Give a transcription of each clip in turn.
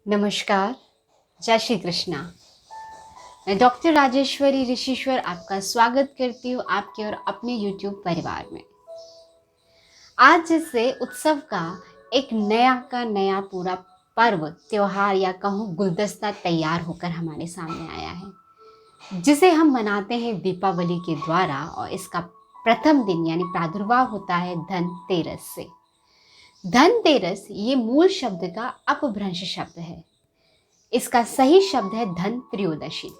नमस्कार, जय श्री कृष्णा। मैं डॉक्टर राजेश्वरी ऋषिश्वर आपका स्वागत करती हूँ आपके और अपने YouTube परिवार में। आज जैसे उत्सव का एक नया का नया पूरा पर्व, त्योहार या कहूँ गुलदस्ता तैयार होकर हमारे सामने आया है, जिसे हम मनाते हैं दीपावली के द्वारा। और इसका प्रथम दिन यानी प्रादुर्भाव होता है धनतेरस से। धनतेरस ये मूल शब्द का अपभ्रंश शब्द है। इसका सही शब्द है धन त्रयोदशी,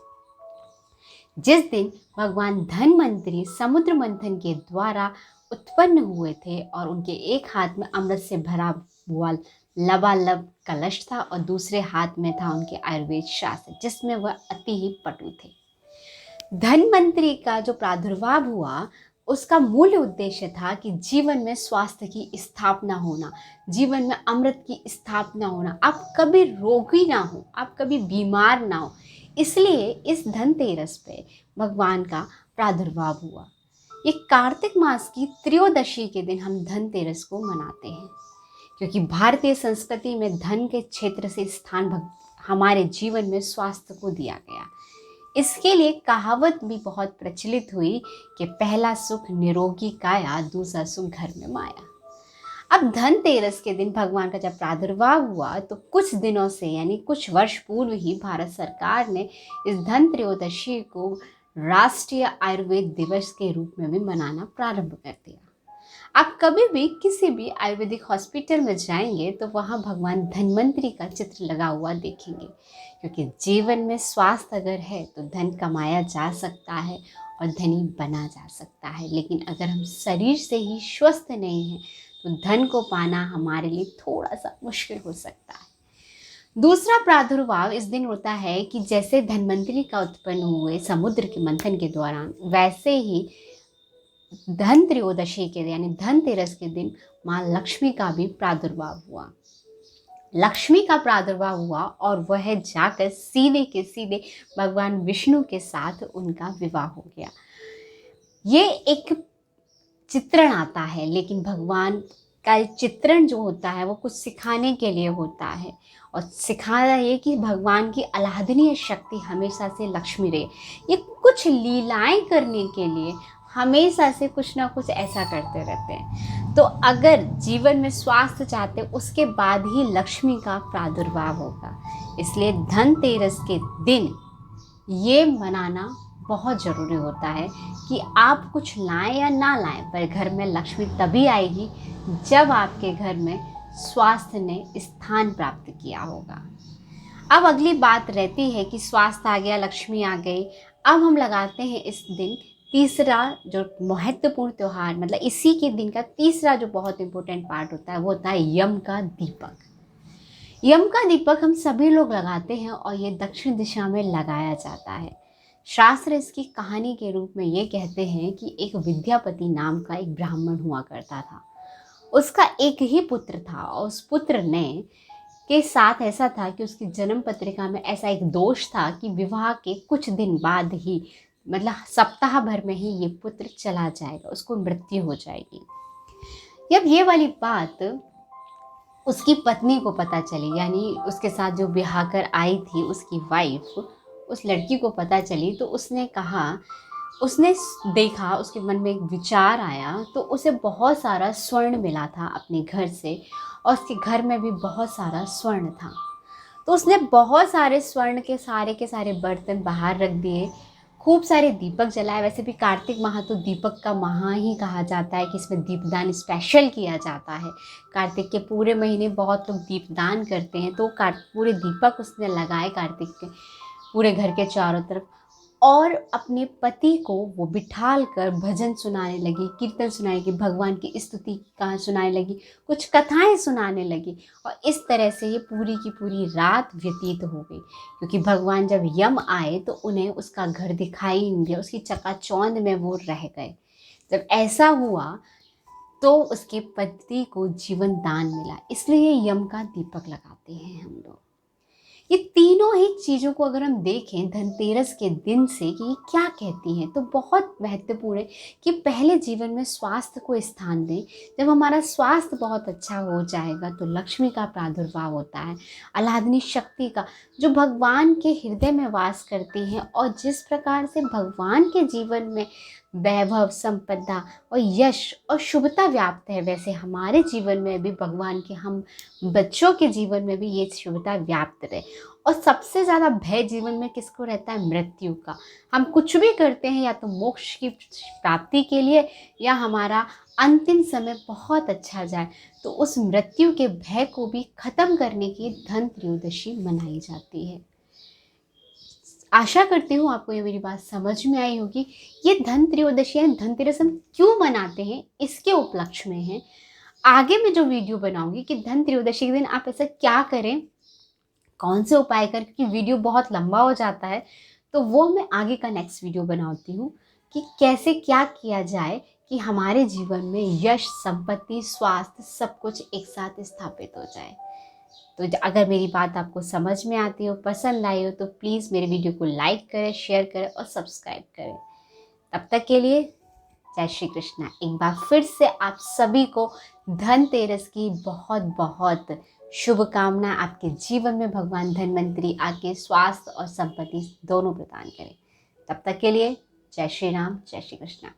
जिस दिन भगवान धनवंतरी समुद्र मंथन के द्वारा उत्पन्न हुए थे और उनके एक हाथ में अमृत से भरा हुआ लबालब कलश था और दूसरे हाथ में था उनके आयुर्वेद शास्त्र, जिसमें वह अति ही पटु थे। धनवंतरी का जो प्रादुर्भाव हुआ उसका मूल उद्देश्य था कि जीवन में स्वास्थ्य की स्थापना होना, जीवन में अमृत की स्थापना होना, आप कभी रोगी ना हो, आप कभी बीमार ना हो। इसलिए इस धनतेरस पे भगवान का प्रादुर्भाव हुआ। ये कार्तिक मास की त्रयोदशी के दिन हम धनतेरस को मनाते हैं, क्योंकि भारतीय संस्कृति में धन के क्षेत्र से स्थान हमारे जीवन में स्वास्थ्य को दिया गया। इसके लिए कहावत भी बहुत प्रचलित हुई कि पहला सुख निरोगी काया, दूसरा सुख घर में माया। अब धनतेरस के दिन भगवान का जब प्रादुर्भाव हुआ तो कुछ दिनों से यानी कुछ वर्ष पूर्व ही भारत सरकार ने इस धन त्रयोदशी को राष्ट्रीय आयुर्वेद दिवस के रूप में भी मनाना प्रारंभ कर दिया। आप कभी भी किसी भी आयुर्वेदिक हॉस्पिटल में जाएंगे तो वहाँ भगवान धन्वंतरी का चित्र लगा हुआ देखेंगे, क्योंकि जीवन में स्वास्थ्य अगर है तो धन कमाया जा सकता है और धनी बना जा सकता है। लेकिन अगर हम शरीर से ही स्वस्थ नहीं हैं तो धन को पाना हमारे लिए थोड़ा सा मुश्किल हो सकता है। दूसरा प्रादुर्भाव इस दिन होता है कि जैसे धन्वंतरी का उत्पन्न हुए समुद्र के मंथन के दौरान, वैसे ही धन त्रयोदशी के यानी धनतेरस के दिन माँ लक्ष्मी का भी प्रादुर्भाव हुआ। लक्ष्मी का प्रादुर्भाव हुआ और वह जाकर सीधे के सीधे भगवान विष्णु के साथ उनका विवाह हो गया। ये एक चित्रण आता है, लेकिन भगवान का चित्रण जो होता है वो कुछ सिखाने के लिए होता है, और सिखाना ये कि भगवान की अलाहदनीय शक्ति हमेशा से लक्ष्मी रहे। ये कुछ लीलाएं करने के लिए हमेशा से कुछ ना कुछ ऐसा करते रहते हैं। तो अगर जीवन में स्वास्थ्य चाहते उसके बाद ही लक्ष्मी का प्रादुर्भाव होगा। इसलिए धनतेरस के दिन ये मनाना बहुत ज़रूरी होता है कि आप कुछ लाएं या ना लाएं, पर घर में लक्ष्मी तभी आएगी जब आपके घर में स्वास्थ्य ने स्थान प्राप्त किया होगा। अब अगली बात रहती है कि स्वास्थ्य आ गया, लक्ष्मी आ गई। अब हम लगाते हैं इस दिन तीसरा जो महत्वपूर्ण त्यौहार, मतलब इसी के दिन का तीसरा जो बहुत इंपॉर्टेंट पार्ट होता है वो होता है यम का दीपक। यम का दीपक हम सभी लोग लगाते हैं और ये दक्षिण दिशा में लगाया जाता है। शास्त्र इसकी कहानी के रूप में ये कहते हैं कि एक विद्यापति नाम का एक ब्राह्मण हुआ करता था। उसका एक ही पुत्र था और उस पुत्र ने के साथ ऐसा था कि उसकी जन्म पत्रिका में ऐसा एक दोष था कि विवाह के कुछ दिन बाद ही, मतलब सप्ताह भर में ही ये पुत्र चला जाएगा, उसको मृत्यु हो जाएगी। जब ये वाली बात उसकी पत्नी को पता चली, यानी उसके साथ जो ब्याह कर आई थी उसकी वाइफ, उस लड़की को पता चली, तो उसने कहा, उसने देखा, उसके मन में एक विचार आया, तो उसे बहुत सारा स्वर्ण मिला था अपने घर से और उसके घर में भी बहुत सारा स्वर्ण था। तो उसने बहुत सारे स्वर्ण के सारे बर्तन बाहर रख दिए, खूब सारे दीपक जलाए। वैसे भी कार्तिक माह तो दीपक का माह ही कहा जाता है कि इसमें दीपदान स्पेशल किया जाता है। कार्तिक के पूरे महीने बहुत लोग दीपदान करते हैं, तो पूरे दीपक उसने लगाए कार्तिक के पूरे घर के चारों तरफ, और अपने पति को वो बिठाल कर भजन सुनाने लगी, कीर्तन सुनाने लगी, भगवान की स्तुति कहाँ सुनाने लगी, कुछ कथाएं सुनाने लगी। और इस तरह से ये पूरी की पूरी रात व्यतीत हो गई, क्योंकि भगवान जब यम आए तो उन्हें उसका घर दिखाई नहीं दिया, उसकी चकाचौंध में वो रह गए। जब ऐसा हुआ तो उसके पति को जीवन दान मिला, इसलिए यम का दीपक लगाते हैं हम लोग। ये तीनों ही चीज़ों को अगर हम देखें धनतेरस के दिन से कि ये क्या कहती हैं, तो बहुत महत्वपूर्ण है कि पहले जीवन में स्वास्थ्य को स्थान दें। जब हमारा स्वास्थ्य बहुत अच्छा हो जाएगा तो लक्ष्मी का प्रादुर्भाव होता है, आह्लादनी शक्ति का, जो भगवान के हृदय में वास करती हैं। और जिस प्रकार से भगवान के जीवन में वैभव, संपदा और यश और शुभता व्याप्त है, वैसे हमारे जीवन में भी भगवान के हम बच्चों के जीवन में भी ये शुभता व्याप्त रहे। और सबसे ज़्यादा भय जीवन में किसको रहता है? मृत्यु का। हम कुछ भी करते हैं या तो मोक्ष की प्राप्ति के लिए या हमारा अंतिम समय बहुत अच्छा जाए, तो उस मृत्यु के भय को भी खत्म करने की धन त्रयोदशी मनाई जाती है। आशा करती हूँ आपको ये मेरी बात समझ में आई होगी। ये धन त्रयोदशी यानी धनतेरस हम क्यों मनाते हैं, इसके उपलक्ष्य में है। आगे मैं जो वीडियो बनाऊंगी कि धन त्रयोदशी के दिन आप ऐसा क्या करें, कौन से उपाय करें, क्योंकि वीडियो बहुत लंबा हो जाता है, तो वो मैं आगे का नेक्स्ट वीडियो बनाती हूँ कि कैसे क्या किया जाए कि हमारे जीवन में यश, संपत्ति, स्वास्थ्य सब कुछ एक साथ स्थापित हो जाए। तो अगर मेरी बात आपको समझ में आती हो, पसंद आई हो, तो प्लीज़ मेरे वीडियो को लाइक करें, शेयर करें और सब्सक्राइब करें। तब तक के लिए जय श्री कृष्णा। एक बार फिर से आप सभी को धनतेरस की बहुत बहुत शुभकामना। आपके जीवन में भगवान धन्वंतरी आके स्वास्थ्य और संपत्ति दोनों प्रदान करें। तब तक के लिए जय श्री राम, जय श्री कृष्णा।